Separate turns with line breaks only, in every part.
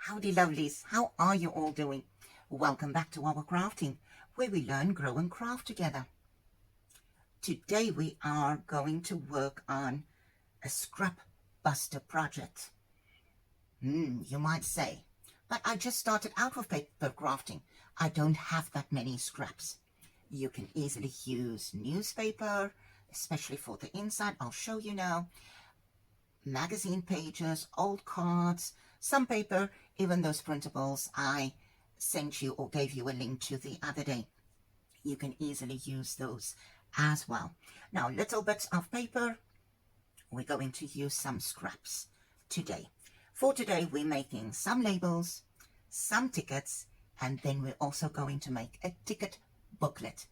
Howdy lovelies, how are you all doing? Welcome back to our crafting, where we learn, grow and craft together. Today we are going to work on a scrap buster project. You might say, but I just started out with paper crafting. I don't have that many scraps. You can easily use newspaper, especially for the inside. I'll show you now. Magazine pages, old cards, some paper, even those printables I sent you or gave you a link to the other day. You can easily use those as well. Now, little bits of paper. We're going to use some scraps today. For today, we're making some labels, some tickets, and then we're also going to make a ticket booklet.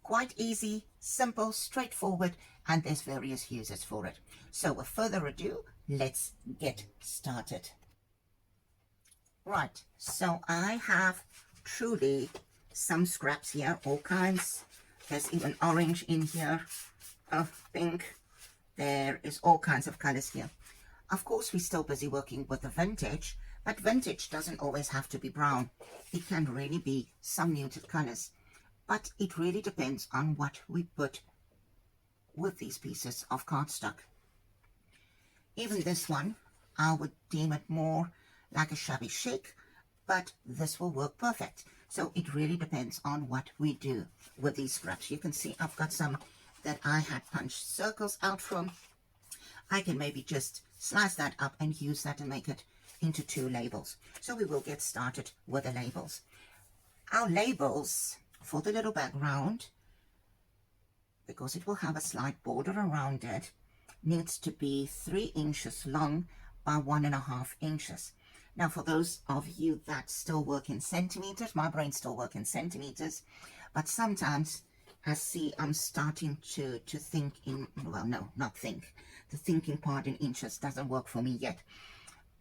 Quite easy, simple, straightforward, and there's various uses for it. So with further ado, let's get started. Right, so I have truly some scraps here, all kinds. There's even orange in here, pink. There is all kinds of colors here. Of course, we're still busy working with the vintage, but vintage doesn't always have to be brown. It can really be some muted colors, but it really depends on what we put with these pieces of cardstock. Even this one, I would deem it more like a shabby chic, but this will work perfect. So it really depends on what we do with these scraps. You can see I've got some that I had punched circles out from. I can maybe just slice that up and use that and make it into two labels. So we will get started with the labels. Our labels for the little background, because it will have a slight border around it, needs to be 3 inches long by 1.5 inches. Now, for those of you that still work in centimeters, my brain still works in centimeters, but sometimes I see I'm starting to think in, well, no, not think. The thinking part in inches doesn't work for me yet.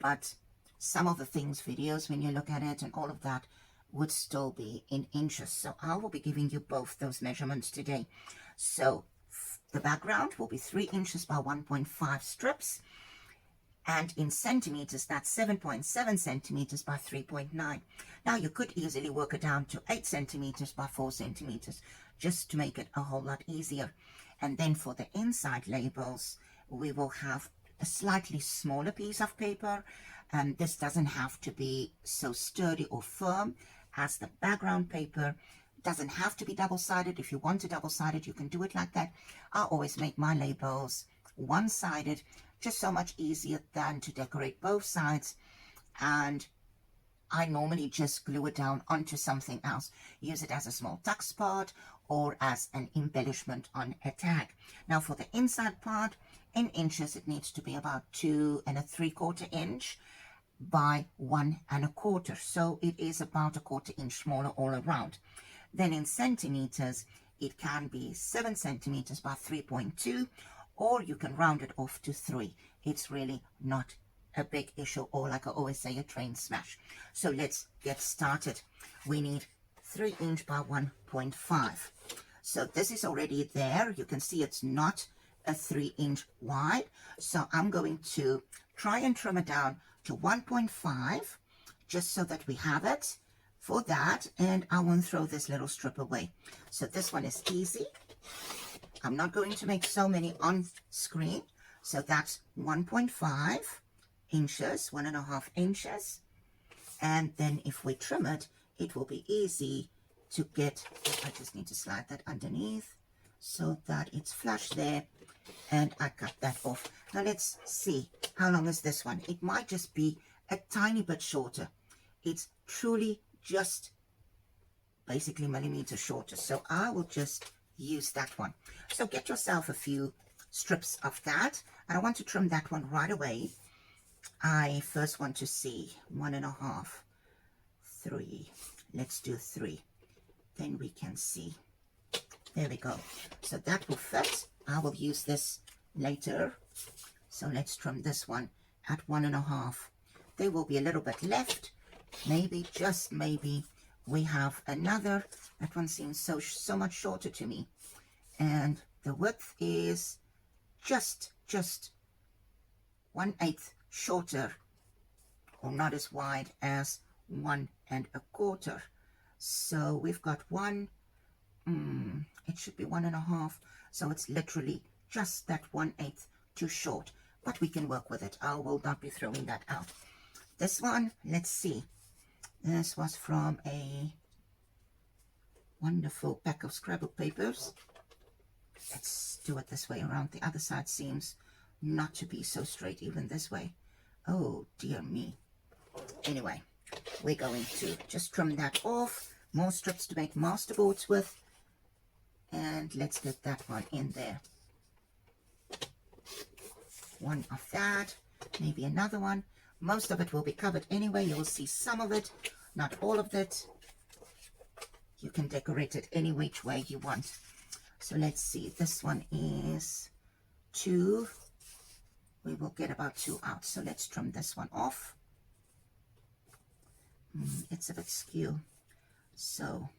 But some of the things, videos, when you look at it and all of that, would still be in inches. So I will be giving you both those measurements today. So the background will be 3 inches by 1.5 strips. And in centimeters, that's 7.7 centimeters by 3.9. Now, you could easily work it down to 8 centimeters by 4 centimeters, just to make it a whole lot easier. And then for the inside labels, we will have a slightly smaller piece of paper. And this doesn't have to be so sturdy or firm as the background paper. It doesn't have to be double-sided. If you want it double-sided, you can do it like that. I always make my labels one-sided, just so much easier than to decorate both sides. And I normally just glue it down onto something else. Use it as a small tuck spot or as an embellishment on a tag. Now for the inside part, in inches, it needs to be about 2 3/4 inch by 1 1/4. So it is about 1/4 inch smaller all around. Then in centimeters, it can be 7 centimeters by 3.2, or you can round it off to 3. It's really not a big issue, or like I always say, a train smash. So let's get started. We need 3 inch by 1.5. So this is already there. You can see it's not a 3 inch wide. So I'm going to try and trim it down to 1.5, just so that we have it for that. And I won't throw this little strip away. So this one is easy. I'm not going to make so many on screen. So that's 1.5 inches, 1.5 inches. And then if we trim it, it will be easy to get. I just need to slide that underneath so that it's flush there. And I cut that off. Now let's see, how long is this one? It might just be a tiny bit shorter. It's truly just basically millimeters shorter. So I will just use that one. So get yourself a few strips of that. I want to trim that one right away. I first want to see 1.5, 3. Let's do 3. Then we can see. There we go. So that will fit. I will use this later. So let's trim this one at 1.5. There will be a little bit left. Maybe, just maybe, we have another. That one seems so much shorter to me. And the width is just 1/8 shorter or not as wide as 1¼ so we've got one, it should be 1.5, so it's literally just that 1/8 too short, but we can work with it. I will not be throwing that out. This one, let's see, this was from a wonderful pack of scrapbook papers. Let's do it this way around. The other side seems not to be so straight even this way. Oh dear me. Anyway, we're going to just trim that off. More strips to make masterboards with, and let's get that one in there. One of that, maybe another one. Most of it will be covered anyway. You will see some of it, not all of it. You can decorate it any which way you want. So let's see, this one is 2. We will get about 2 out. So let's trim this one off. It's a bit skew. So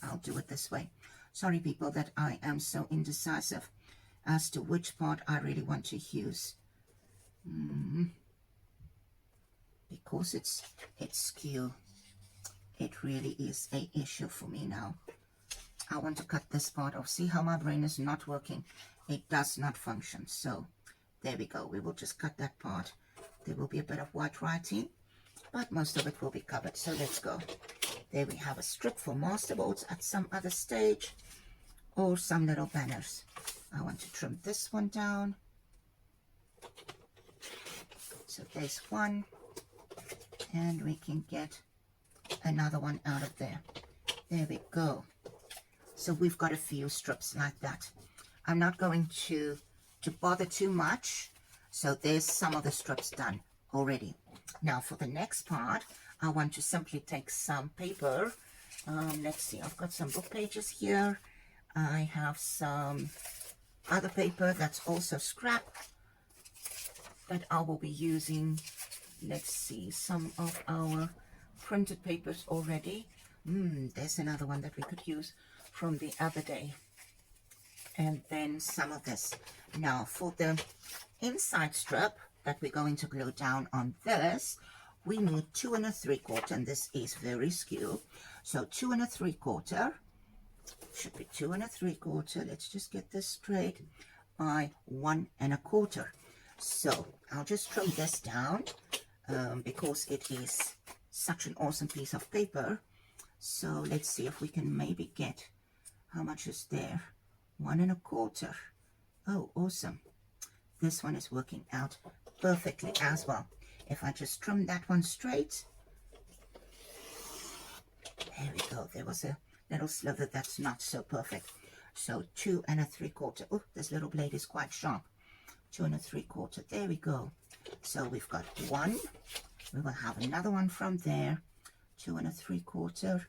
I'll do it this way. Sorry people that I am so indecisive as to which part I really want to use. Because it's skew. It really is a issue for me now. I want to cut this part off. See how my brain is not working? It does not function. So there we go. We will just cut that part. There will be a bit of white writing, but most of it will be covered. So let's go. There we have a strip for masterboards at some other stage, or some little banners. I want to trim this one down. So there's one, and we can get another one out of there. There we go. So we've got a few strips like that. I'm not going to bother too much. So there's some of the strips done already. Now for the next part, I want to simply take some paper. Let's see, I've got some book pages here. I have some other paper that's also scrap that I will be using. Let's see, some of our printed papers already. There's another one that we could use from the other day. And then some of this. Now for the inside strip that we're going to glue down on this, we need 2 3/4, and this is very skew. So 2 3/4, should be 2 3/4. Let's just get this straight, by 1 1/4. So I'll just trim this down because it is such an awesome piece of paper. So let's see if we can maybe get, how much is there? 1 1/4. Oh, awesome. This one is working out perfectly as well. If I just trim that one straight, there we go. There was a little sliver that's not so perfect. So 2 3/4. Oh, this little blade is quite sharp. 2 3/4. There we go. So we've got one. We will have another one from there. 2 3/4.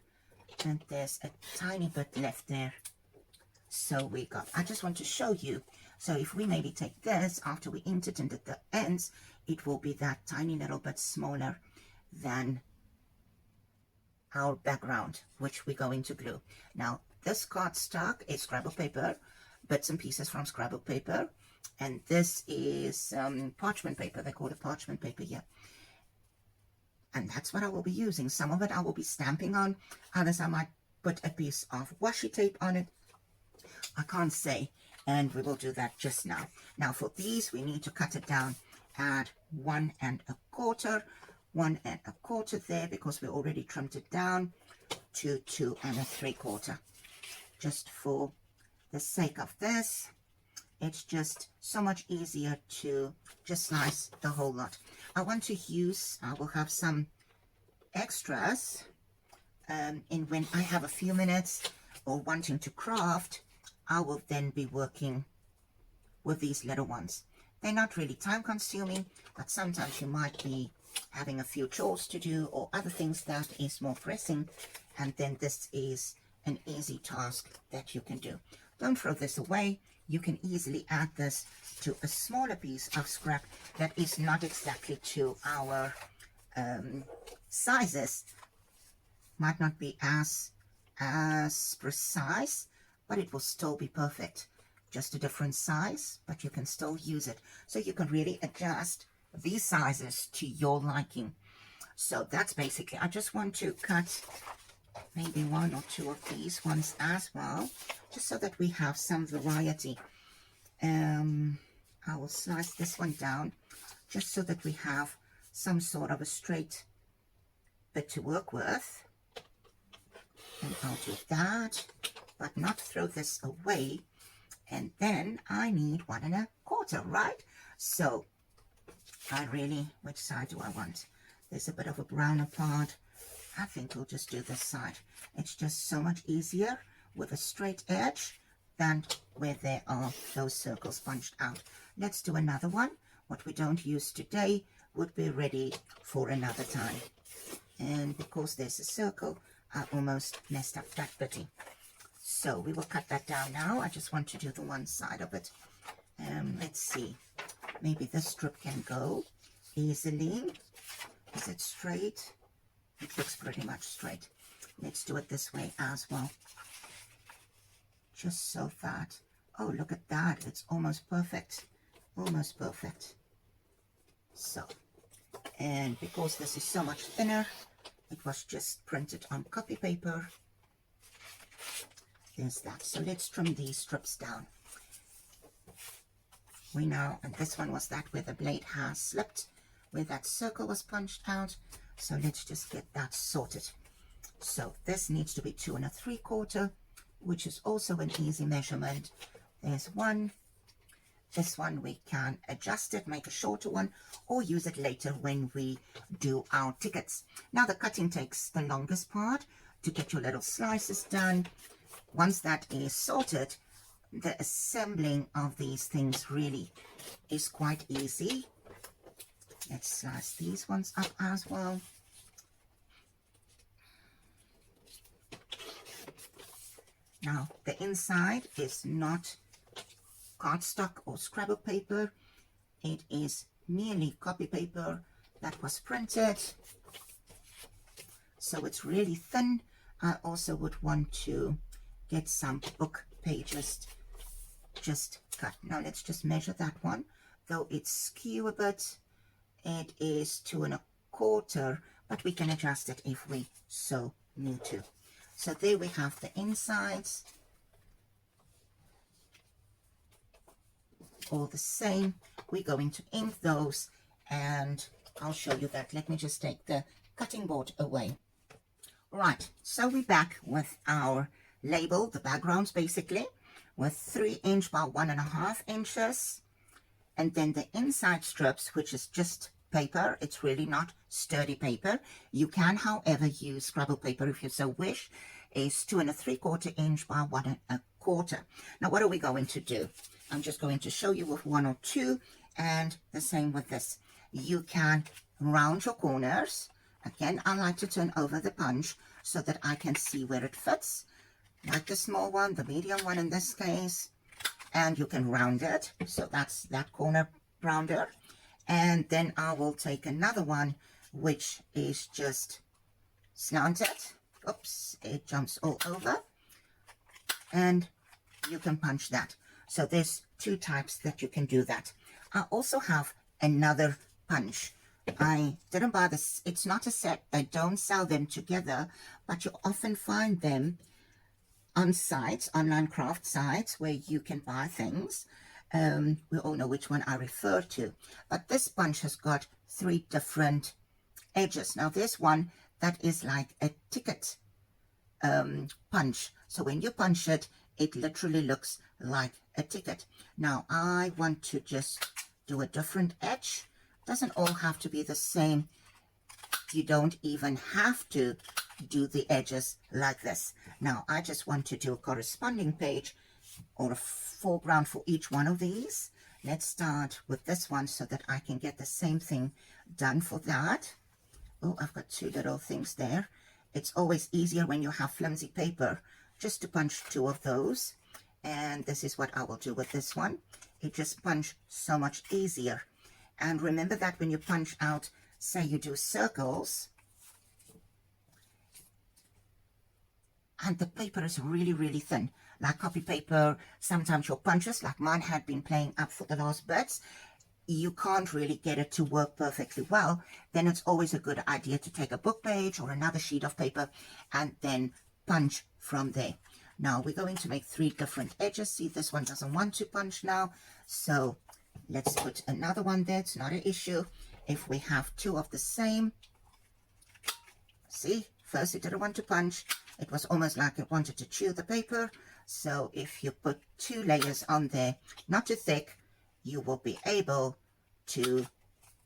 And there's a tiny bit left there. So we got, I just want to show you. So if we maybe take this, after we inked it into the ends, it will be that tiny little bit smaller than our background, which we're going to glue. Now, this cardstock is scrapbook paper, bits and pieces from scrapbook paper, and this is parchment paper. They call it parchment paper here. And that's what I will be using. Some of it I will be stamping on, others I might put a piece of washi tape on it. I can't say, and we will do that just now. Now for these, we need to cut it down at 1 1/4, 1 1/4 there, because we already trimmed it down to 2 3/4. Just for the sake of this, it's just so much easier to just slice the whole lot. I want to use, I will have some extras in when I have a few minutes or wanting to craft. I will then be working with these little ones. They're not really time consuming, but sometimes you might be having a few chores to do or other things that is more pressing, and then this is an easy task that you can do. Don't throw this away. You can easily add this to a smaller piece of scrap that is not exactly to our sizes. Might not be as precise, but it will still be perfect. Just a different size, but you can still use it. So you can really adjust these sizes to your liking. So that's basically, I just want to cut maybe one or two of these ones as well, just so that we have some variety. I will slice this one down just so that we have some sort of a straight bit to work with. And I'll do that, but not throw this away. And then I need 1 1/4, right? So which side do I want? There's a bit of a browner part. I think we'll just do this side. It's just so much easier with a straight edge than where there are those circles punched out. Let's do another one. What we don't use today would be ready for another time. And because there's a circle, I almost messed up that bitty. So we will cut that down now. I just want to do the one side of it. Let's see. Maybe this strip can go easily. Is it straight? It looks pretty much straight. Let's do it this way as well. Just so that, oh, look at that. It's almost perfect. Almost perfect. So, and because this is so much thinner, it was just printed on copy paper. There's that. So let's trim these strips down. We know, and this one was that where the blade has slipped, where that circle was punched out. So let's just get that sorted. So this needs to be 2 3/4, which is also an easy measurement. There's one. This one we can adjust it, make a shorter one, or use it later when we do our tickets. Now the cutting takes the longest part to get your little slices done. Once that is sorted, the assembling of these things really is quite easy. Let's slice these ones up as well. Now, the inside is not cardstock or scrapbook paper. It is merely copy paper that was printed. So it's really thin. I also would want to get some book pages just cut. Now let's just measure that one. Though it's skew a bit, it is 2 1/4, but we can adjust it if we so need to. So there we have the insides. All the same. We're going to ink those, and I'll show you that. Let me just take the cutting board away. Right, so we're back with our label, the backgrounds basically, with 3 inch by 1.5 inches. And then the inside strips, which is just paper. It's really not sturdy paper. You can, however, use scrabble paper if you so wish. Is 2 3/4 inch by 1 1/4. Now, what are we going to do? I'm just going to show you with 1 or 2, and the same with this. You can round your corners. Again, I like to turn over the punch so that I can see where it fits, like the small one, the medium one in this case. And you can round it, so that's that corner rounder. And then I will take another one which is just slanted. Oops, it jumps all over, and you can punch that. So there's 2 types that you can do that. I also have another punch. I didn't buy this. It's not a set. They don't sell them together, but you often find them on sites, online craft sites, where you can buy things. We all know which one I refer to. But this punch has got 3 different edges. Now, there's one that is like a ticket punch. So when you punch it, it literally looks like a ticket. Now, I want to just do a different edge. Doesn't all have to be the same. You don't even have to do the edges like this. Now, I just want to do a corresponding page or a foreground for each one of these. Let's start with this one so that I can get the same thing done for that. Oh, I've got 2 little things there. It's always easier when you have flimsy paper just to punch 2 of those. And this is what I will do with this one. It just punch so much easier. And remember that when you punch out, say you do circles, and the paper is really, really thin, like copy paper, sometimes your punches, like mine had been playing up for the last bits, you can't really get it to work perfectly well, then it's always a good idea to take a book page or another sheet of paper and then punch from there. Now we're going to make 3 different edges. See, this one doesn't want to punch now, so let's put another one there. It's not an issue if we have 2 of the same. See, first it didn't want to punch. It was almost like it wanted to chew the paper. So if you put 2 layers on there, not too thick, you will be able to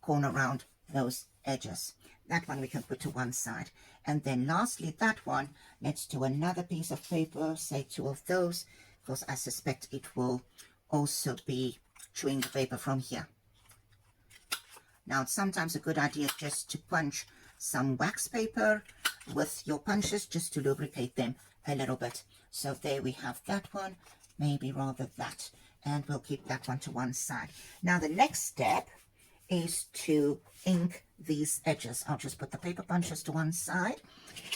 corner around those edges. That one we can put to one side. And then lastly, that one, let's do another piece of paper, say 2 of those, because I suspect it will also be chewing the paper from here. Now, it's sometimes a good idea just to punch some wax paper with your punches just to lubricate them a little bit. So there we have that one, maybe rather that, and we'll keep that one to one side. Now, the next step is to ink these edges. I'll just put the paper punches to one side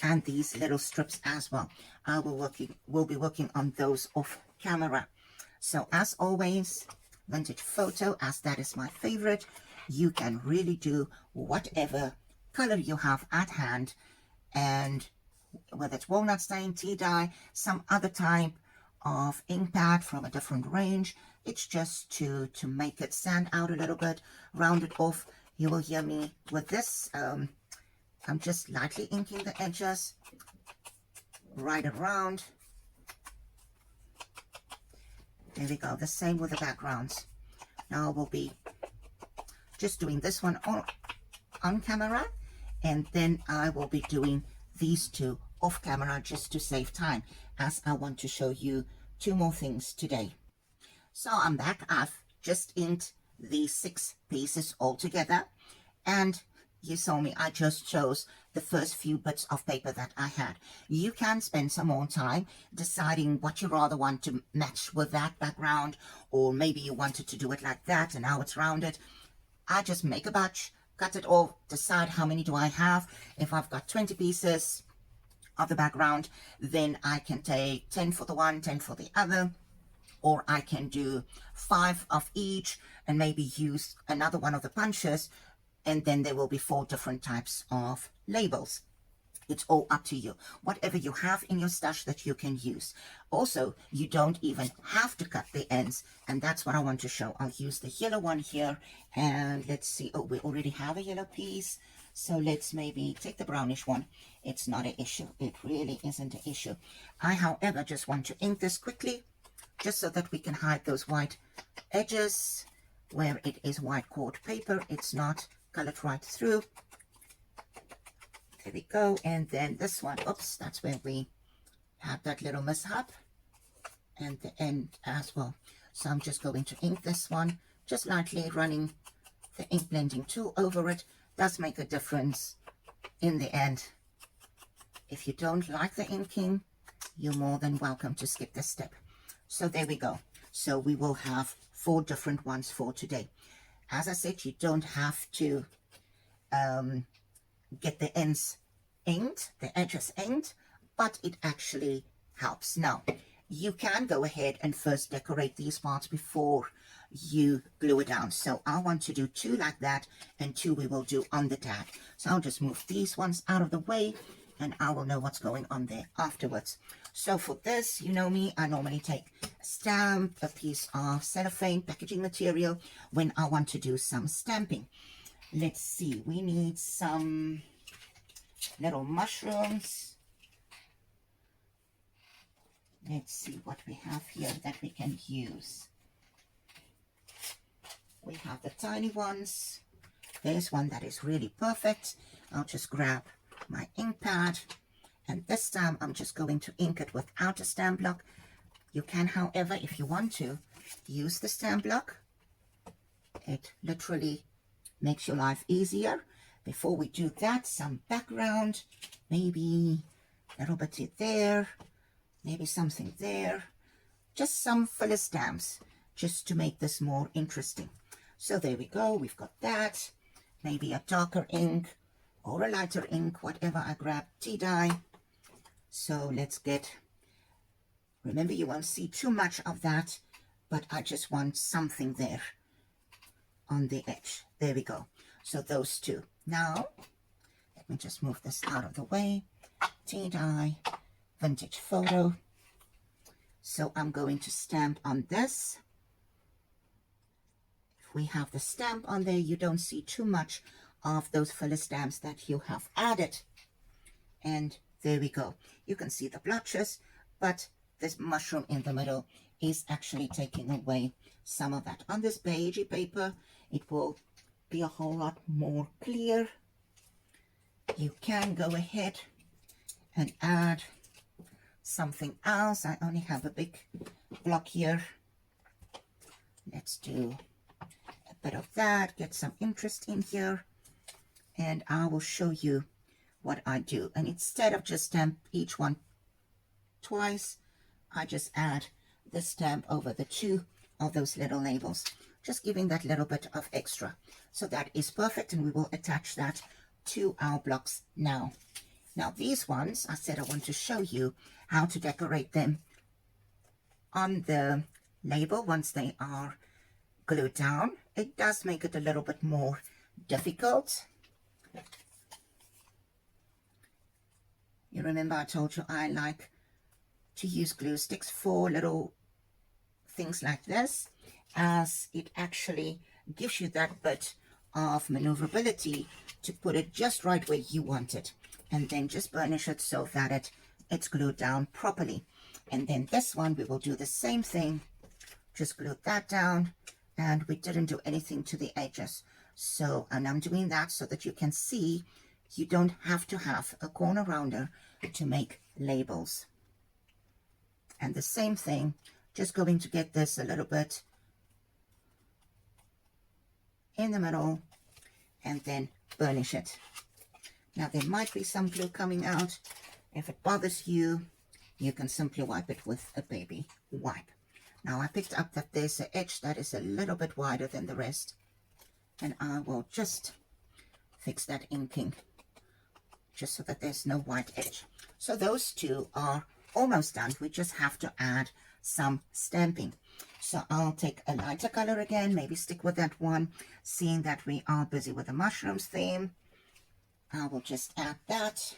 and these little strips as well. I will be working on those off camera. So as always, vintage photo, as that is my favorite, you can really do whatever color you have at hand, and whether it's walnut stain, tea dye, some other type of ink pad from a different range, it's just to make it stand out a little bit, round it off. You will hear me with this. I'm just lightly inking the edges right around. There we go. The same with the backgrounds. Now we'll be just doing this one on camera, and then I will be doing these 2 off camera just to save time, as I want to show you 2 more things today. So I'm back. I've just inked these 6 pieces all together, and you saw me, I just chose the first few bits of paper that I had. You can spend some more time deciding what you rather want to match with that background, or maybe you wanted to do it like that and now it's rounded. I just make a batch, cut it off, decide how many do I have. If I've got 20 pieces of the background, then I can take 10 for the one, 10 for the other, or I can do 5 of each and maybe use another one of the punches, and then there will be 4 different types of labels. It's all up to you. Whatever you have in your stash that you can use. Also, you don't even have to cut the ends, and that's what I want to show. I'll use the yellow one here, and let's see. Oh, we already have a yellow piece, so let's maybe take the brownish one. It's not an issue. It really isn't an issue. I, however, just want to ink this quickly, just so that we can hide those white edges where it is white cord paper. It's not colored right through. There we go. And then this one, oops, that's where we have that little mishap, and the end as well. So I'm just going to ink this one, just lightly running the ink blending tool over it. Does make a difference in the end. If you don't like the inking, you're more than welcome to skip this step. So there we go. So we will have 4 different ones for today. As I said, you don't have to get the ends inked, the edges inked, but it actually helps. Now, you can go ahead and first decorate these parts before you glue it down. So I want to do 2 like that, and 2 we will do on the tag. So I'll just move these ones out of the way, and I will know what's going on there afterwards. So for this, you know me, I normally take a stamp, a piece of cellophane packaging material when I want to do some stamping. Let's see, we need some little mushrooms. Let's see what we have here that we can use. We have the tiny ones. There's one that is really perfect. I'll just grab my ink pad, and this time I'm just going to ink it without a stamp block. You can, however, if you want to, use the stamp block. It literally makes your life easier. Before we do that, some background, maybe a little bit there, maybe something there, just some filler stamps, just to make this more interesting. So there we go, we've got that, maybe a darker ink or a lighter ink, whatever I grab, tea dye. So let's get, remember you won't see too much of that, but I just want something there. on the edge. There we go. So those two. Now, let me just move this out of the way. Tea-dye, vintage photo. So I'm going to stamp on this. If we have the stamp on there, you don't see too much of those filler stamps that you have added. And there we go. You can see the blotches, but this mushroom in the middle is actually taking away some of that. On this beigey paper, it will be a whole lot more clear. You can go ahead and add something else. I only have a big block here. Let's do a bit of that, get some interest in here, and I will show you what I do. And instead of just stamp each one twice, I just add the stamp over the two of those little labels, just giving that little bit of extra. So that is perfect, and we will attach that to our blocks now. Now these ones, I said I want to show you how to decorate them on the label once they are glued down. It does make it a little bit more difficult. You remember I told you I like to use glue sticks for little things like this, as it actually gives you that bit of maneuverability to put it just right where you want it, and then just burnish it so that it's glued down properly. And then this one, we will do the same thing, just glue that down, and we didn't do anything to the edges. So, and I'm doing that so that you can see you don't have to have a corner rounder to make labels. And the same thing, just going to get this a little bit in the middle and then burnish it. Now there might be some glue coming out. If it bothers you, you can simply wipe it with a baby wipe. Now I picked up that there's an edge that is a little bit wider than the rest, and I will just fix that inking just so that there's no white edge. So those two are almost done. We just have to add some stamping. So I'll take a lighter color again, maybe stick with that one, seeing that we are busy with the mushrooms theme. I will just add that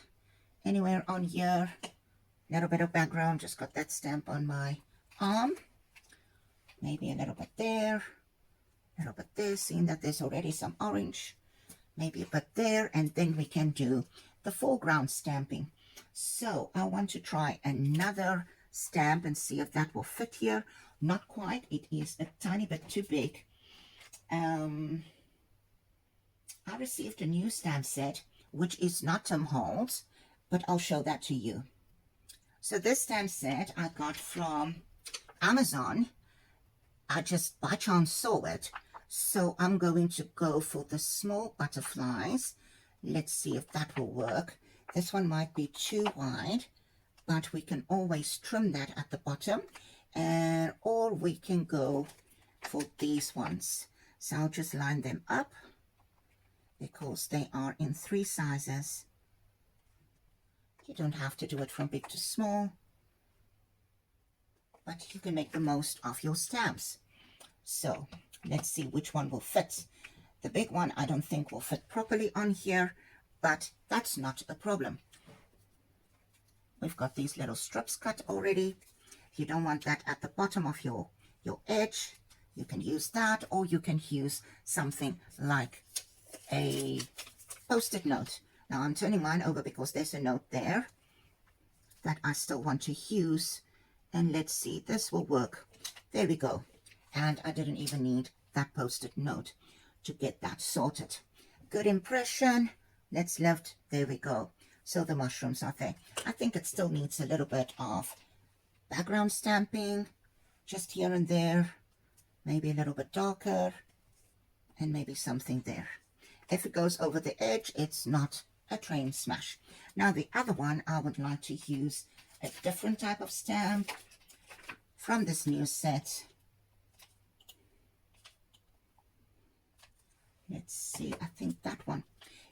anywhere on here. Little bit of background, just got that stamp on my arm. Maybe a little bit there, a little bit there, seeing that there's already some orange. Maybe a bit there, and then we can do the foreground stamping. So I want to try another stamp and see if that will fit here. Not quite, it is a tiny bit too big. I received a new stamp set, which is not Tim Holtz, but I'll show that to you. So this stamp set I got from Amazon. I just by chance saw it. So I'm going to go for the small butterflies. Let's see if that will work. This one might be too wide, but we can always trim that at the bottom, or we can go for these ones. So I'll just line them up because they are in 3 sizes. You don't have to do it from big to small, but you can make the most of your stamps. So let's see which one will fit. The big one I don't think will fit properly on here, but that's not a problem. We've got these little strips cut already. If you don't want that at the bottom of your edge, you can use that, or you can use something like a post-it note. Now I'm turning mine over because there's a note there that I still want to use. And let's see, this will work. There we go. And I didn't even need that post-it note to get that sorted. Good impression. Let's lift. There we go. So the mushrooms are there. I think it still needs a little bit of background stamping, just here and there. Maybe a little bit darker, and maybe something there. If it goes over the edge, it's not a train smash. Now the other one, I would like to use a different type of stamp from this new set. Let's see, I think that one.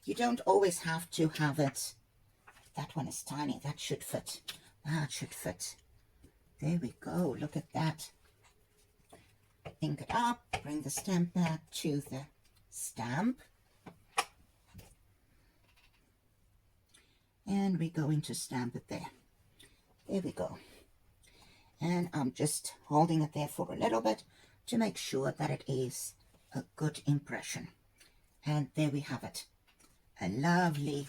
You don't always have to have it. That one is tiny. That should fit. That should fit. There we go. Look at that. ink it up, bring the stamp back to the stamp, and we're going to stamp it there. There we go. And I'm just holding it there for a little bit to make sure that it is a good impression. And there we have it. A lovely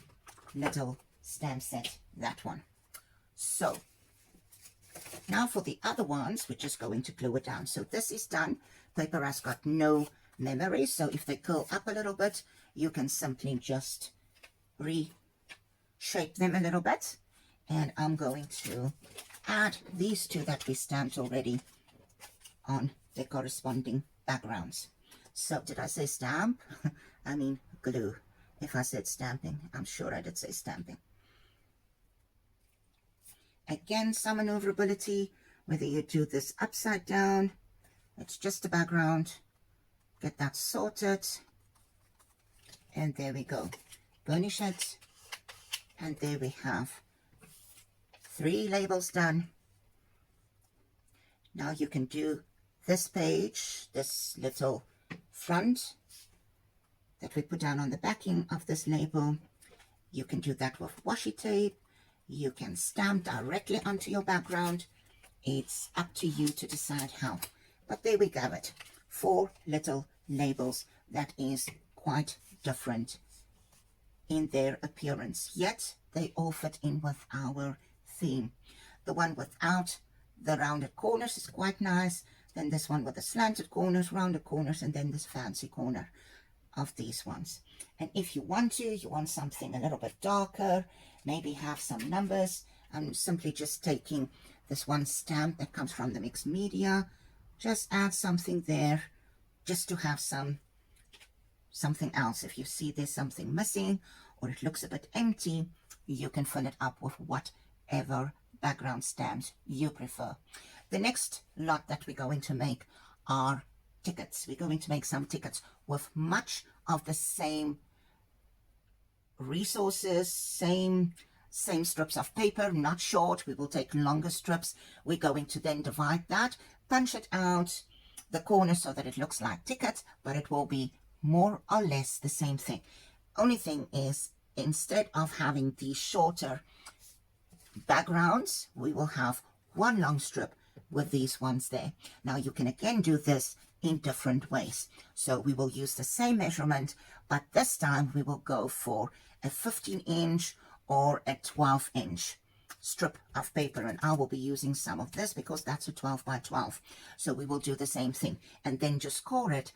little stamp set, that one. So now for the other ones, we're just going to glue it down. So this is done. Paper has got no memory, so if they curl up a little bit, you can simply just reshape them a little bit. And I'm going to add these two that we stamped already on the corresponding backgrounds. So did I say stamp? I mean glue. If I said stamping, I'm sure I did say stamping. Again, some maneuverability, whether you do this upside down, it's just a background, get that sorted, and there we go. Burnish it, and there we have 3 labels done. Now you can do this page, this little front that we put down on the backing of this label. You can do that with washi tape. You can stamp directly onto your background. It's up to you to decide how. But there we go it. 4 little labels that is quite different in their appearance, yet they all fit in with our theme. The one without the rounded corners is quite nice. Then this one with the slanted corners, rounded corners, and then this fancy corner of these ones. And if you want something a little bit darker, maybe have some numbers. I'm simply just taking this one stamp that comes from the mixed media, just add something there just to have something else. If you see there's something missing or it looks a bit empty, you can fill it up with whatever background stamps you prefer. The next lot that we're going to make are tickets. We're going to make some tickets with much of the same resources, same strips of paper, not short. We will take longer strips. We're going to then divide that, punch it out the corner so that it looks like tickets, but it will be more or less the same thing. Only thing is, instead of having these shorter backgrounds, we will have one long strip with these ones there. Now you can again do this in different ways. So we will use the same measurement, but this time we will go for a 15-inch or a 12-inch strip of paper, and I will be using some of this because that's a 12 by 12. So we will do the same thing and then just core it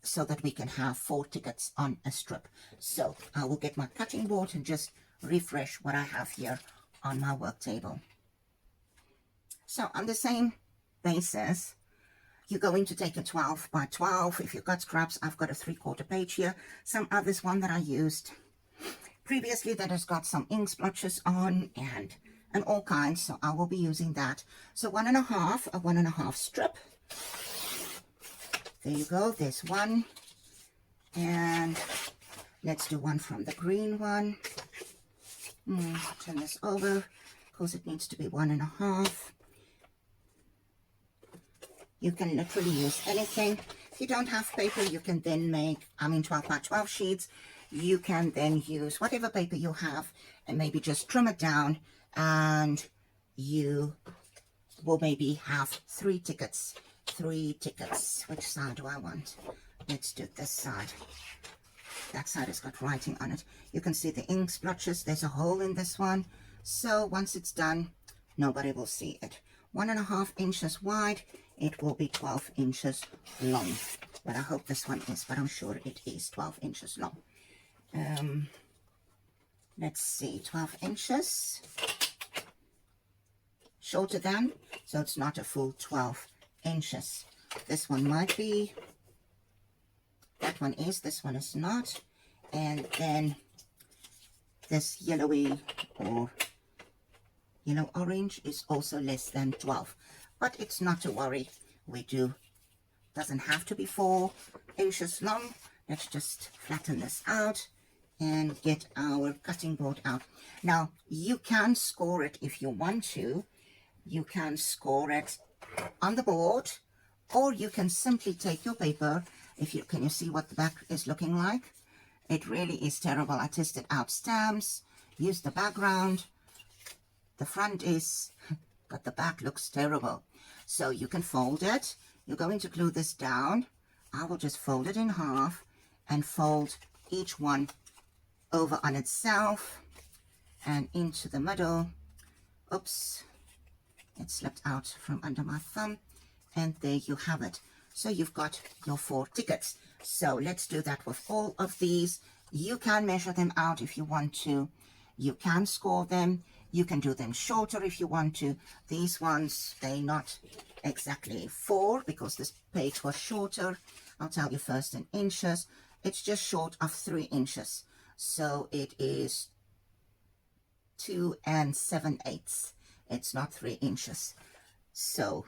so that we can have 4 tickets on a strip. So I will get my cutting board and just refresh what I have here on my work table. So on the same basis, you're going to take a 12 by 12. If you've got scraps, I've got a 3/4 page here. Some others, one that I used previously that has got some ink splotches on and all kinds, so I will be using that. So 1.5, a 1.5 strip. There you go, there's one. And let's do one from the green one. Turn this over because it needs to be 1.5. You can literally use anything. If you don't have paper, you can then make, 12 by 12 sheets. You can then use whatever paper you have and maybe just trim it down, and you will maybe have 3 tickets. 3 tickets. Which side do I want? Let's do this side. That side has got writing on it. You can see the ink splotches. There's a hole in this one. So once it's done, nobody will see it. 1.5 inches wide. It will be 12 inches long. But I hope this one is, but I'm sure it is 12 inches long. Let's see, 12 inches. Shorter than, so it's not a full 12 inches. This one might be. That one is, this one is not. And then this yellowy or yellow orange is also less than 12. But it's not to worry. Doesn't have to be 4 inches long. Let's just flatten this out and get our cutting board out. Now, you can score it if you want to. You can score it on the board, Or you can simply take your paper. Can you see what the back is looking like? It really is terrible. I tested out stamps, used the background. The front is, but the back looks terrible. So you can fold it. You're going to glue this down. I will just fold it in half and fold each one over on itself and into the middle. Oops, it slipped out from under my thumb. And there you have it. So you've got your 4 tickets. So let's do that with all of these. You can measure them out if you want to. You can score them. You can do them shorter if you want to. These ones, they're not exactly 4 because this page was shorter. I'll tell you first in inches. It's just short of 3 inches. So it is 2 7/8. It's not 3 inches. So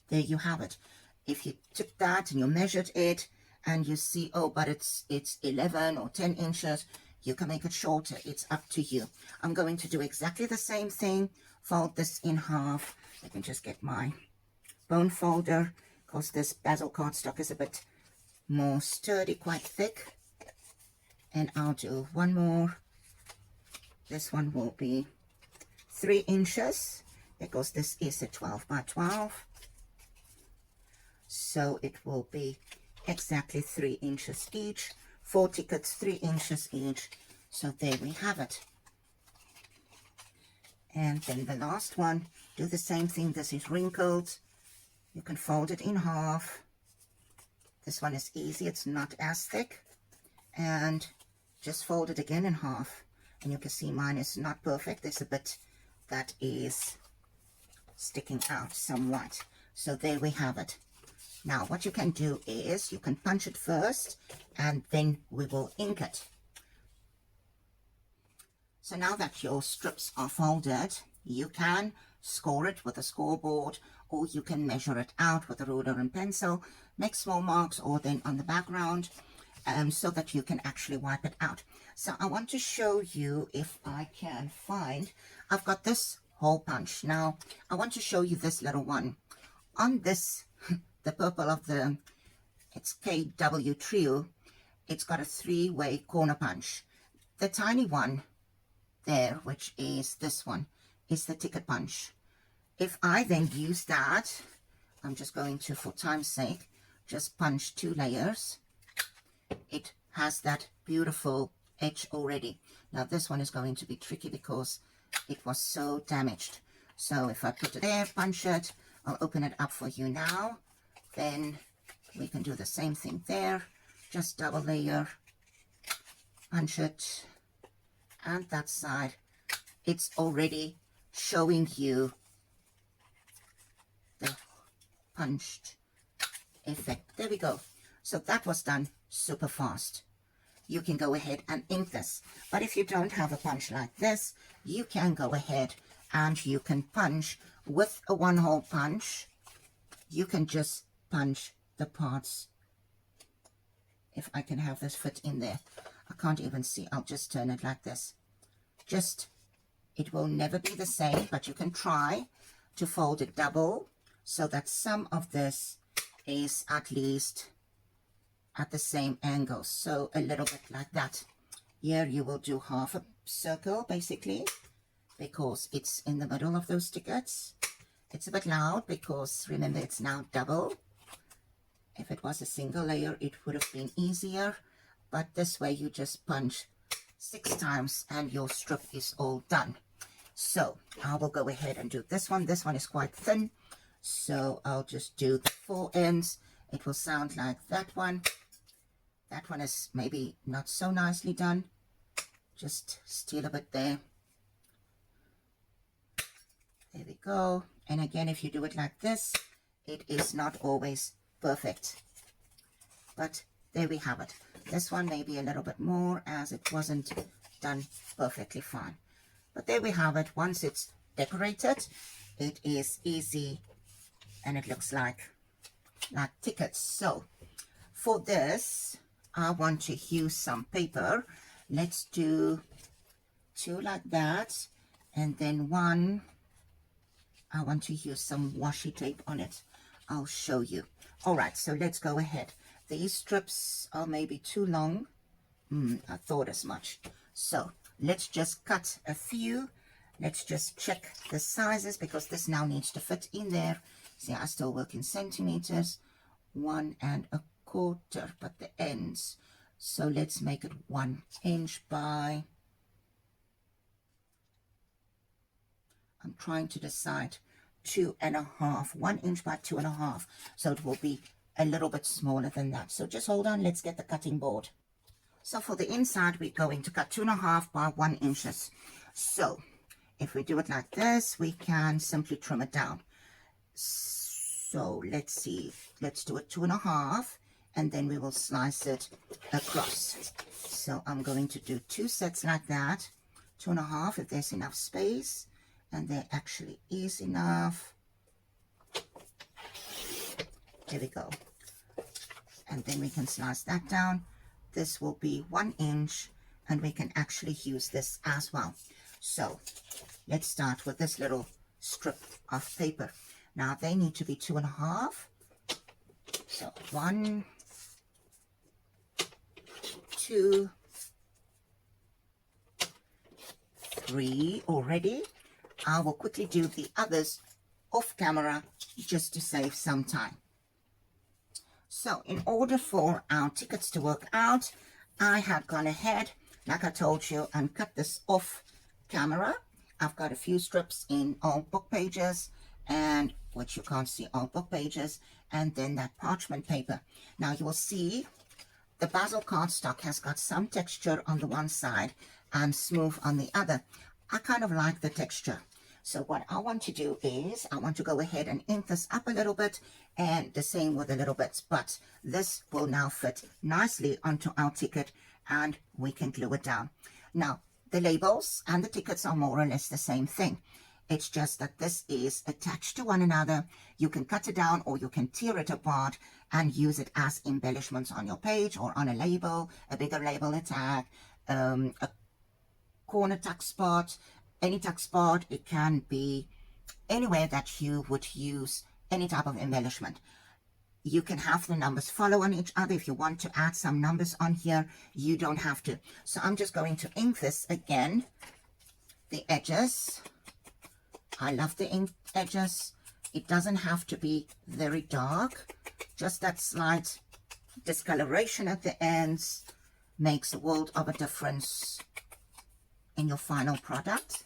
there you have it. If you took that and you measured it and you see, oh, but it's 11 or 10 inches, you can make it shorter. It's up to you. I'm going to do exactly the same thing. Fold this in half. I can just get my bone folder because this basil cardstock is a bit more sturdy, quite thick. And I'll do one more. This one will be 3 inches because this is a 12 by 12. So it will be exactly 3 inches each. 4 tickets, 3 inches each. So there we have it. And then the last one, do the same thing. This is wrinkled. You can fold it in half. This one is easy. It's not as thick. And just fold it again in half. And you can see mine is not perfect. There's a bit that is sticking out somewhat. So there we have it. Now what you can do is you can punch it first and then we will ink it. So now that your strips are folded, you can score it with a scoreboard or you can measure it out with a ruler and pencil, make small marks or then on the background so that you can actually wipe it out. So I want to show you if I can find, I've got this hole punch. Now I want to show you this little one. On this the purple of it's KW Trio, it's got a 3-way corner punch. The tiny one there, which is this one, is the ticket punch. If I then use that, I'm just going to, for time's sake, just punch 2 layers. It has that beautiful edge already. Now this one is going to be tricky because it was so damaged. So if I put it there, punch it, I'll open it up for you now. Then we can do the same thing there. Just double layer, punch it, and that side. It's already showing you the punched effect. There we go. So that was done super fast. You can go ahead and ink this. But if you don't have a punch like this, you can go ahead and you can punch with a 1-hole punch. You can just punch the parts. If I can have this fit in there. I can't even see. I'll just turn it like this. It will never be the same, but you can try to fold it double so that some of this is at least at the same angle. So a little bit like that. Here you will do half a circle basically because it's in the middle of those tickets. It's a bit loud because remember it's now double. If it was a single layer, it would have been easier. But this way you just punch 6 times and your strip is all done. So I will go ahead and do this one. This one is quite thin. So I'll just do the 4 ends. It will sound like that one. That one is maybe not so nicely done. Just steal a bit there. There we go. And again, if you do it like this, it is not always perfect. But there we have it. This one may be a little bit more as it wasn't done perfectly fine. But there we have it. Once it's decorated, it is easy and it looks like tickets. So for this, I want to use some paper. Let's do 2 like that. And then 1, I want to use some washi tape on it. I'll show you. All right, so let's go ahead. These strips are maybe too long. I thought as much. So let's just cut a few. Let's just check the sizes because this now needs to fit in there. See, I still work in centimeters. 1¼ but the ends. So let's make it 1 inch by, I'm trying to decide, 2½ 1 inch by 2½ so it will be a little bit smaller than that. So just hold on, let's get the cutting board. So for the inside we're going to cut 2½ by 1 inches. So if we do it like this, we can simply trim it down. So let's see, let's do it 2½ and then we will slice it across. So I'm going to do 2 sets like that, 2½ if there's enough space, and there actually is enough. There we go. And then we can slice that down. This will be 1 inch and we can actually use this as well. So let's start with this little strip of paper. Now they need to be 2½. So 1, 2, 3 already. I will quickly do the others off camera just to save some time. So in order for our tickets to work out, I have gone ahead, like I told you, and cut this off camera. I've got a few strips in old book pages, and which you can't see, old book pages, and then that parchment paper. Now you will see the basil cardstock has got some texture on the one side and smooth on the other. I kind of like the texture. So what I want to do is I want to go ahead and ink this up a little bit, and the same with the little bits, but this will now fit nicely onto our ticket and we can glue it down. Now the labels and the tickets are more or less the same thing. It's just that this is attached to one another. You can cut it down or you can tear it apart and use it as embellishments on your page or on a label, a bigger label, a tag, a corner tuck spot, any tuck spot. It can be anywhere that you would use any type of embellishment. You can have the numbers follow on each other. If you want to add some numbers on here, you don't have to. So I'm just going to ink this again, the edges. I love the ink edges. It doesn't have to be very dark. Just that slight discoloration at the ends makes a world of a difference in your final product.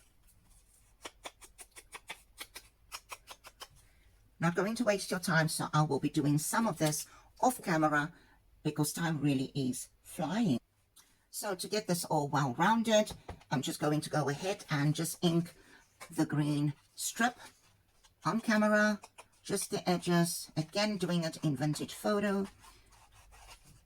Not going to waste your time, so I will be doing some of this off camera because time really is flying. So to get this all well rounded, I'm just going to go ahead and just ink the green strip on camera, just the edges. Again, doing it in vintage photo.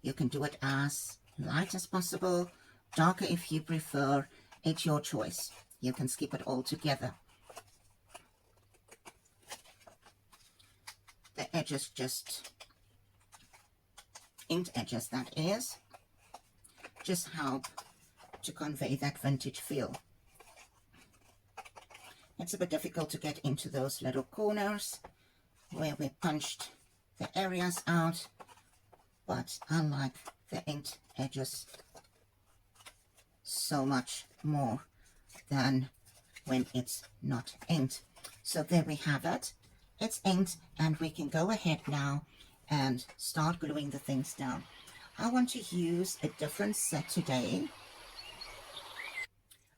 You can do it as light as possible, darker if you prefer. It's your choice. You can skip it all together. The edges, just inked edges that is, just help to convey that vintage feel. It's a bit difficult to get into those little corners where we punched the areas out, but I like the inked edges so much more than when it's not inked. So there we have it. It's inked and we can go ahead now and start gluing the things down. I want to use a different set today.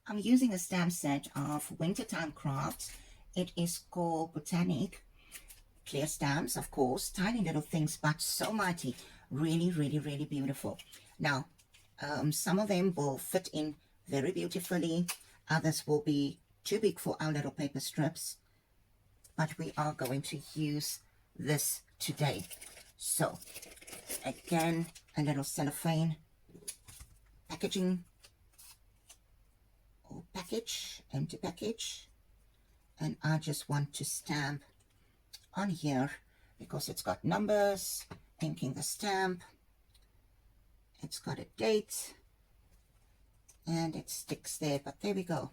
I'm using a stamp set of Wintertime Crafts. It is called Botanic. Clear stamps, of course, tiny little things, but so mighty. Really, really, really beautiful. Now, some of them will fit in very beautifully. Others will be too big for our little paper strips. But we are going to use this today. So, again, a little cellophane packaging or package, empty package. And I just want to stamp on here because it's got numbers, inking the stamp. It's got a date and it sticks there, but there we go.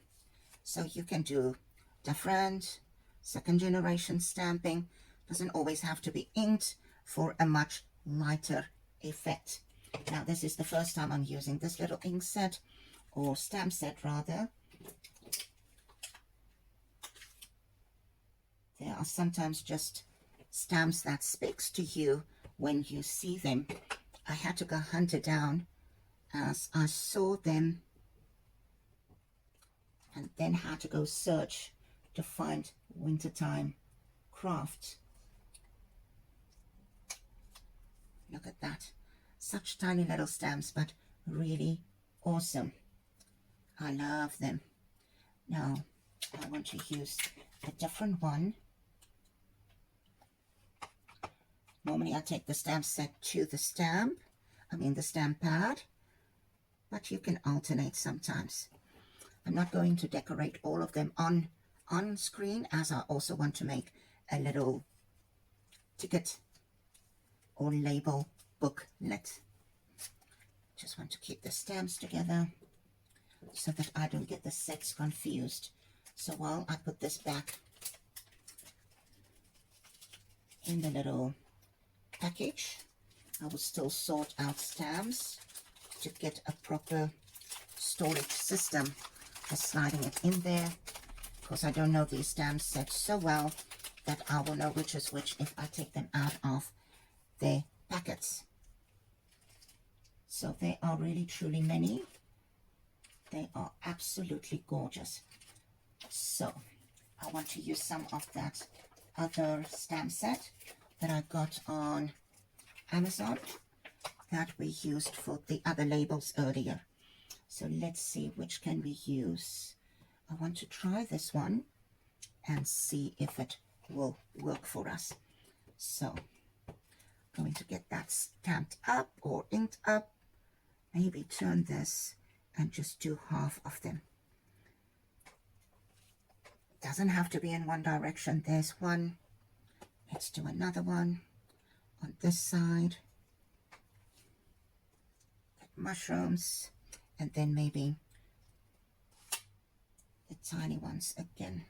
So you can do different second generation stamping. Doesn't always have to be inked for a much lighter effect. Now this is the first time I'm using this little ink set, or stamp set rather. There are sometimes just stamps that speaks to you when you see them. I had to go hunt it down as I saw them, and then had to go search to find wintertime craft. Look at that. Such tiny little stamps, but really awesome. I love them. Now, I want to use a different one. Normally I take the stamp set to the stamp pad, but you can alternate sometimes. I'm not going to decorate all of them on screen, as I also want to make a little ticket or label booklet. Just want to keep the stamps together so that I don't get the sets confused. So while I put this back in the little package, I will still sort out stamps to get a proper storage system. Just sliding it in there, because I don't know these stamp sets so well that I will know which is which if I take them out of their packets. So they are really truly many. They are absolutely gorgeous. So I want to use some of that other stamp set that I got on Amazon that we used for the other labels earlier. So let's see, which can we use. I want to try this one and see if it will work for us. So going to get that stamped up or inked up. Maybe turn this and just do half of them. Doesn't have to be in one direction. There's one. Let's do another one on this side. Get mushrooms, and then maybe the tiny ones again.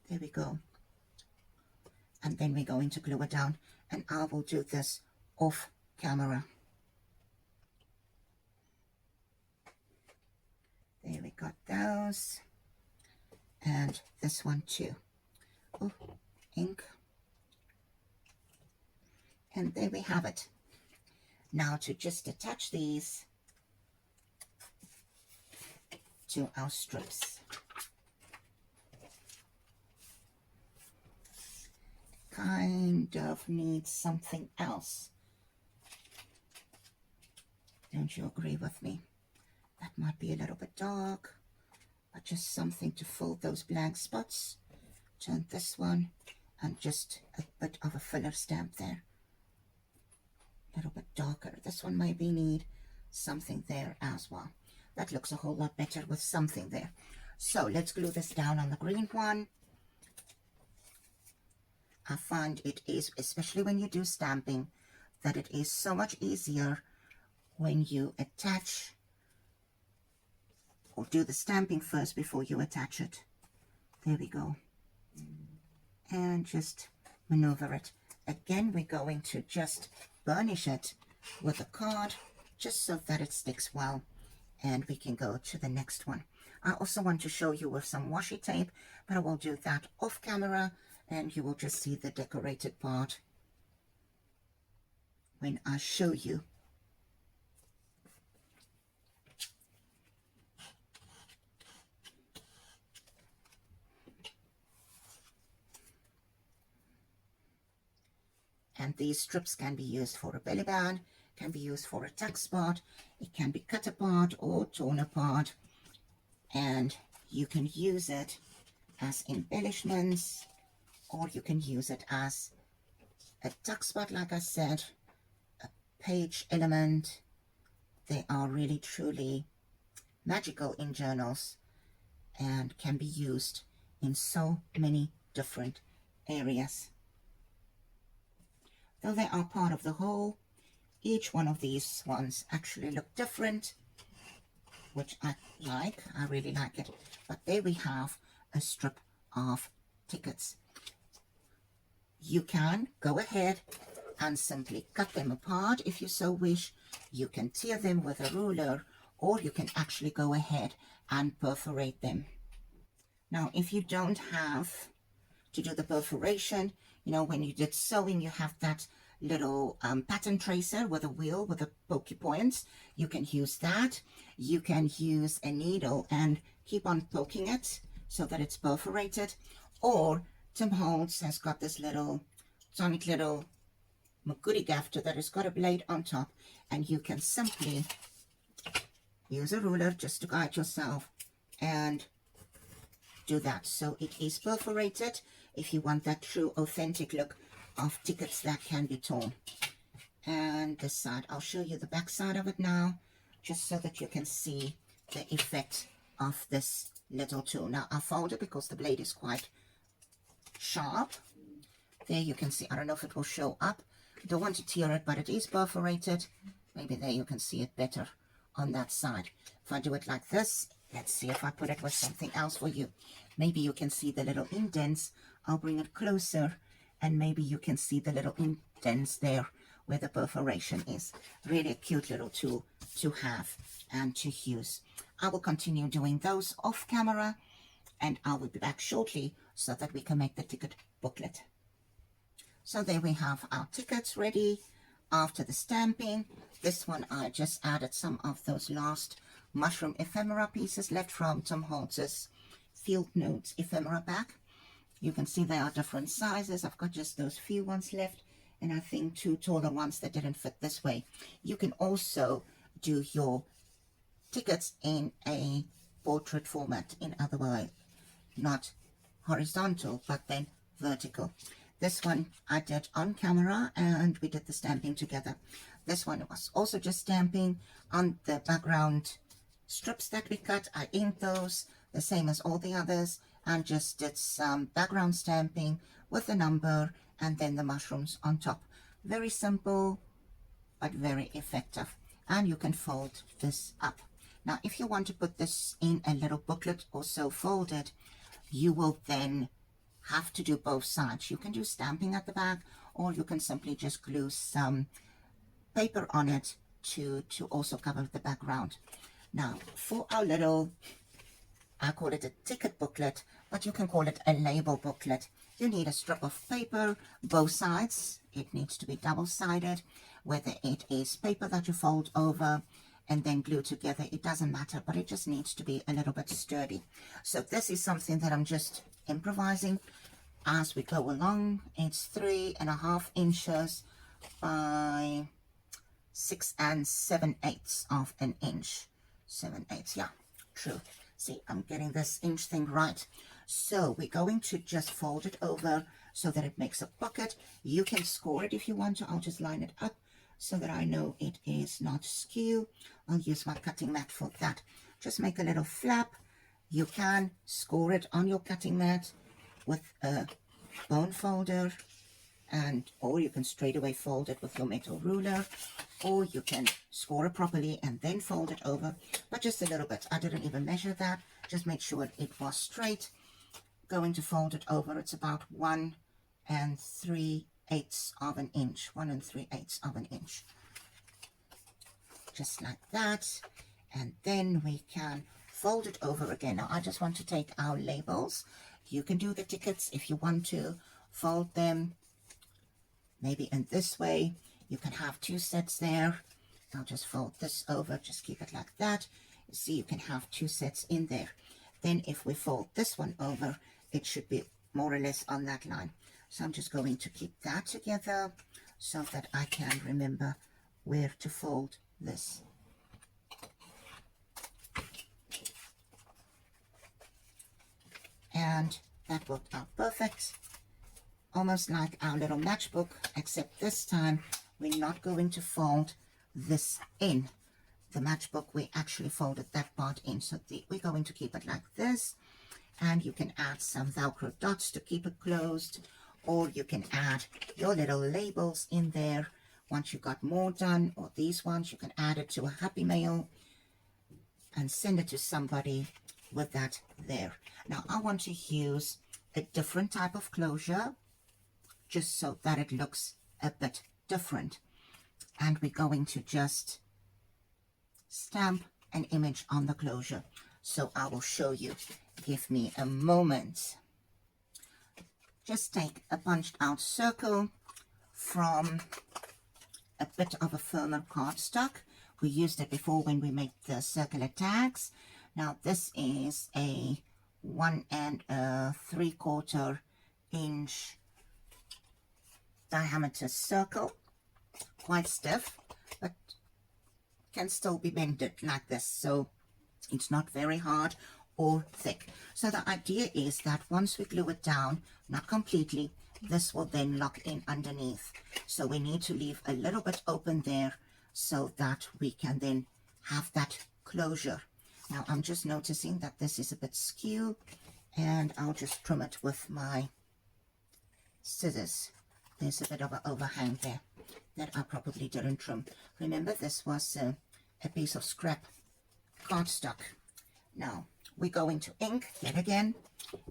There we go. And then we're going to glue it down, and I will do this off camera. There we got those. And this one too. Oh, ink. And there we have it. Now to just attach these to our strips. Kind of needs something else. Don't you agree with me? That might be a little bit dark, but just something to fill those blank spots. Turn this one and just a bit of a filler stamp there. A little bit darker. This one maybe need something there as well. That looks a whole lot better with something there. So let's glue this down on the green one. I find it is, especially when you do stamping, that it is so much easier when you attach or do the stamping first before you attach it. There we go. And just maneuver it. Again, we're going to just burnish it with a card just so that it sticks well, and we can go to the next one. I also want to show you with some washi tape, but I will do that off camera, and you will just see the decorated part when I show you. And these strips can be used for a belly band, can be used for a tuck spot, it can be cut apart or torn apart, and you can use it as embellishments, or you can use it as a tuck spot, like I said, a page element. They are really truly magical in journals and can be used in so many different areas. Though they are part of the whole, each one of these ones actually look different, which I like. I really like it. But there we have a strip of tickets. you can go ahead and simply cut them apart if you so wish. You can tear them with a ruler, or you can actually go ahead and perforate them. Now, if you don't have to do the perforation, you know, when you did sewing, you have that little pattern tracer with a wheel with a pokey points. You can use that. You can use a needle and keep on poking it so that it's perforated. Or Tim Holtz has got this little sonic little goodie gaffer that has got a blade on top, and you can simply use a ruler just to guide yourself and do that. So it is perforated if you want that true authentic look of tickets that can be torn. And this side, I'll show you the back side of it now, just so that you can see the effect of this little tool. Now I fold it because the blade is quite sharp. There you can see, I don't know if it will show up. I don't want to tear it, but it is perforated. Maybe there you can see it better on that side. If I do it like this, let's see if I put it with something else for you. Maybe you can see the little indents. I'll bring it closer, and maybe you can see the little indents there where the perforation is. Really a cute little tool to have and to use. I will continue doing those off camera, and I will be back shortly so that we can make the ticket booklet. So there we have our tickets ready after the stamping. This one I just added some of those last mushroom ephemera pieces left from Tom Holtz's Field Notes ephemera pack. You can see they are different sizes. I've got just those few ones left, and I think 2 taller ones that didn't fit this way. You can also do your tickets in a portrait format, in other words, not horizontal, but then vertical. This one I did on camera, and we did the stamping together. This one was also just stamping on the background strips that we cut. I inked those the same as all the others, and just did some background stamping with the number and then the mushrooms on top. Very simple, but very effective. And you can fold this up. Now, if you want to put this in a little booklet or so folded, you will then have to do both sides. You can do stamping at the back, or you can simply just glue some paper on it to also cover the background. Now, for our little, I call it a ticket booklet, but you can call it a label booklet. You need a strip of paper, both sides. It needs to be double-sided, whether it is paper that you fold over and then glue together, it doesn't matter, but it just needs to be a little bit sturdy. So this is something that I'm just improvising as we go along. It's 3.5 inches by 6 7/8 of an inch. 7/8, yeah, true. See, I'm getting this inch thing right. So we're going to just fold it over so that it makes a pocket. You can score it if you want to. I'll just line it up so that I know it is not skew. I'll use my cutting mat for that. Just make a little flap. You can score it on your cutting mat with a bone folder, or you can straight away fold it with your metal ruler, or you can score it properly and then fold it over, but just a little bit. I didn't even measure that, just make sure it was straight. Going to fold it over, it's about 1 3/8 of an inch, 1 3/8 of an inch, just like that. And then we can fold it over again. Now I just want to take our labels. You can do the tickets if you want to fold them maybe in this way. You can have 2 sets there. I'll just fold this over, just keep it like that. You see, you can have 2 sets in there. Then if we fold this one over, it should be more or less on that line. So I'm just going to keep that together so that I can remember where to fold this. And that worked out perfect. Almost like our little matchbook, except this time we're not going to fold this in. The matchbook, we actually folded that part in. So we're going to keep it like this. And you can add some Velcro dots to keep it closed. Or you can add your little labels in there. Once you got more done, or these ones, you can add it to a Happy Mail and send it to somebody with that there. Now I want to use a different type of closure. just so that it looks a bit different. And we're going to just stamp an image on the closure. So I will show you. Give me a moment. Just take a punched out circle from a bit of a firmer cardstock. We used it before when we made the circular tags. Now this is a 1 3/4 inch diameter circle, quite stiff, but can still be bended like this, so it's not very hard or thick. So the idea is that once we glue it down, not completely, this will then lock in underneath. So we need to leave a little bit open there so that we can then have that closure. Now I'm just noticing that this is a bit skew, and I'll just trim it with my scissors. There's a bit of an overhang there that I probably didn't trim. Remember, this was a piece of scrap cardstock. Now we're going to ink yet again,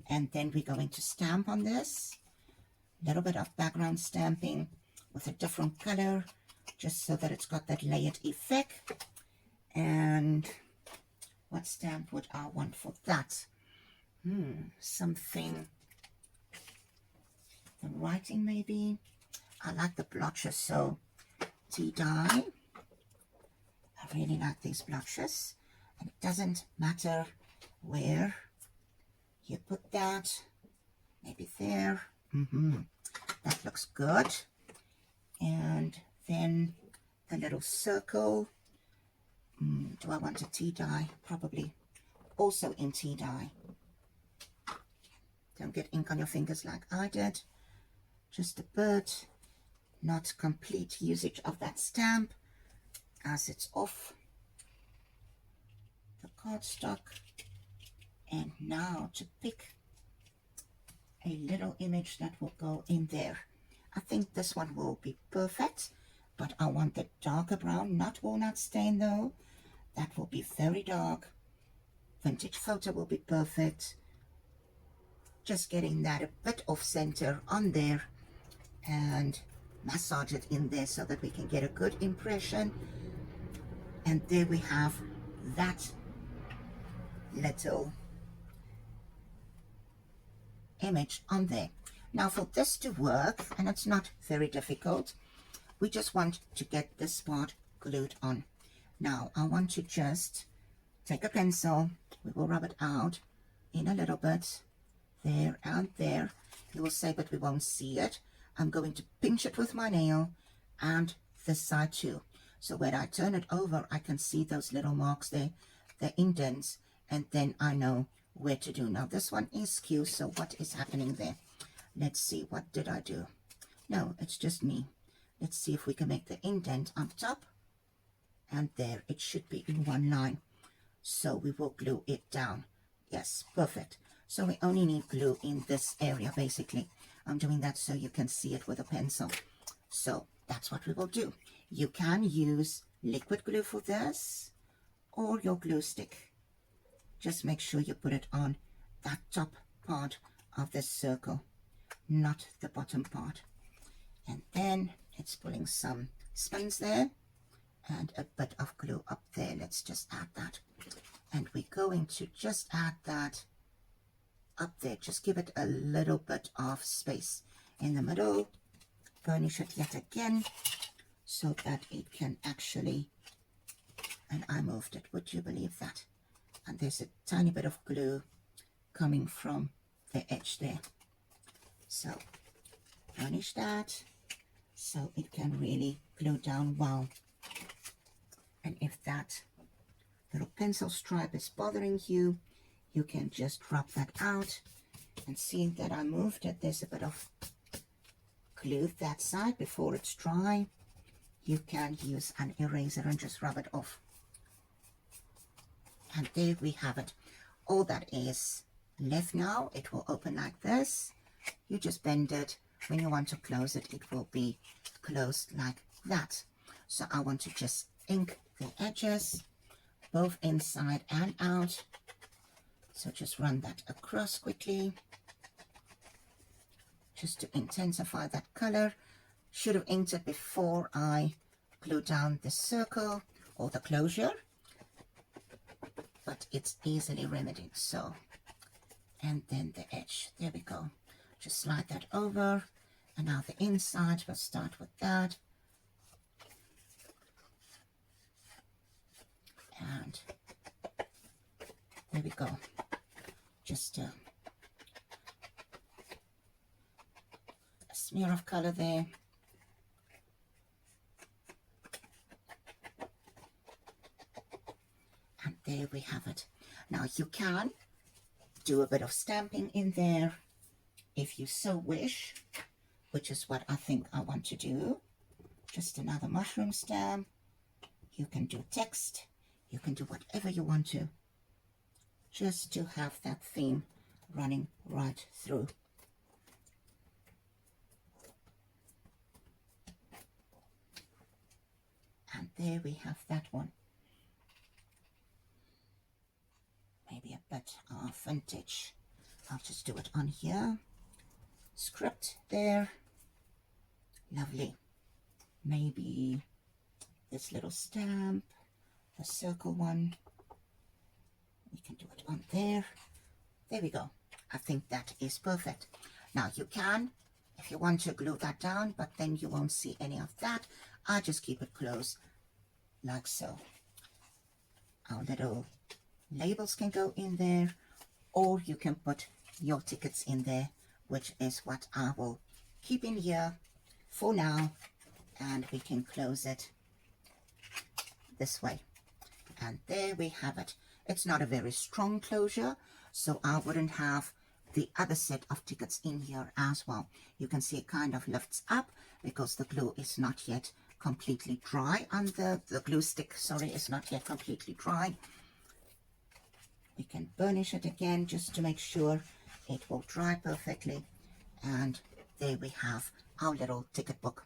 and then we're going to stamp on this. A little bit of background stamping with a different color, just so that it's got that layered effect. And what stamp would I want for that? Something, the writing maybe. I like the blotches, so tea dye. I really like these blotches, and it doesn't matter where you put that. Maybe there. That looks good. And then the little circle. Do I want a tea dye? Probably also in tea dye. Don't get ink on your fingers like I did. Just a bit. Not complete usage of that stamp as it's off the cardstock. And now to pick a little image that will go in there. I think this one will be perfect, but I want the darker brown, not walnut stain though. That will be very dark. Vintage photo will be perfect. Just getting that a bit off center on there and massage it in there so that we can get a good impression. And there we have that little image on there. Now for this to work, and it's not very difficult, we just want to get this part glued on. Now I want to just take a pencil, we will rub it out in a little bit, there and there. You will say, but we won't see it. I'm going to pinch it with my nail, and this side too. So when I turn it over, I can see those little marks there, the indents, and then I know where to do. Now this one is skew, so what is happening there? Let's see, what did I do? No, it's just me. Let's see if we can make the indent on top, and there it should be in one line. So we will glue it down. Yes, perfect. So we only need glue in this area basically. I'm doing that so you can see it with a pencil. So that's what we will do. You can use liquid glue for this or your glue stick. Just make sure you put it on that top part of this circle, not the bottom part. And then it's pulling some spins there and a bit of glue up there. Let's just add that. And we're going to just add that up there. Just give it a little bit of space in the middle. Burnish it yet again so that it can actually, and I moved it, would you believe that? And there's a tiny bit of glue coming from the edge there. So burnish that so it can really glue down well. And if that little pencil stripe is bothering you, you can just rub that out. And seeing that I moved it, there's a bit of glue that side before it's dry. You can use an eraser and just rub it off. And there we have it. All that is left now, it will open like this. You just bend it. When you want to close it, it will be closed like that. So I want to just ink the edges, both inside and out. So just run that across quickly. just to intensify that color. Should have inked it before I glue down the circle or the closure, but it's easily remedied. So, and then the edge, there we go. Just slide that over, and now the inside, we'll start with that. And there we go. Just a smear of color there. And there we have it. Now you can do a bit of stamping in there if you so wish, which is what I think I want to do. Just another mushroom stamp. You can do text. You can do whatever you want to, just to have that theme running right through. And there we have that one. Maybe a bit of vintage. I'll just do it on here. Script there. Lovely. Maybe this little stamp, the circle one. We can do it on there. There we go. I think that is perfect. Now you can, if you want to, glue that down, but then you won't see any of that. I just keep it closed like so. Our little labels can go in there, or you can put your tickets in there, which is what I will keep in here for now, and we can close it this way. And there we have it. It's not a very strong closure, so I wouldn't have the other set of tickets in here as well. You can see it kind of lifts up because the glue is not yet completely dry on the glue stick, sorry, is not yet completely dry. We can burnish it again just to make sure it will dry perfectly. And there we have our little ticket book.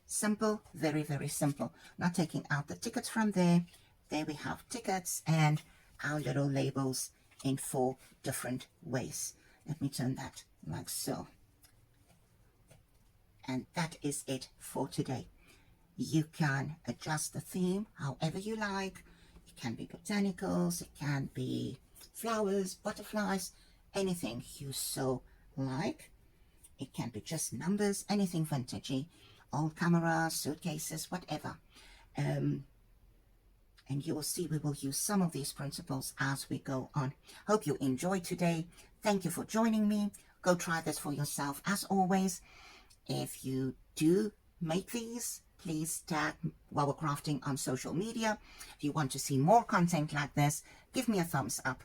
Simple, very, very simple. Now taking out the tickets from there, there we have tickets and our little labels in 4 different ways. Let me turn that like so. And that is it for today. You can adjust the theme however you like. It can be botanicals, it can be flowers, butterflies, anything you so like. It can be just numbers, anything vintagey, old cameras, suitcases, whatever. And you will see we will use some of these principles as we go on. Hope you enjoyed today. Thank you for joining me. Go try this for yourself. As always, if you do make these, please tag While We're Crafting on social media. If you want to see more content like this, give me a thumbs up.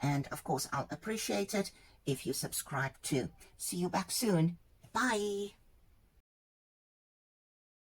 And of course, I'll appreciate it if you subscribe too. See you back soon. Bye.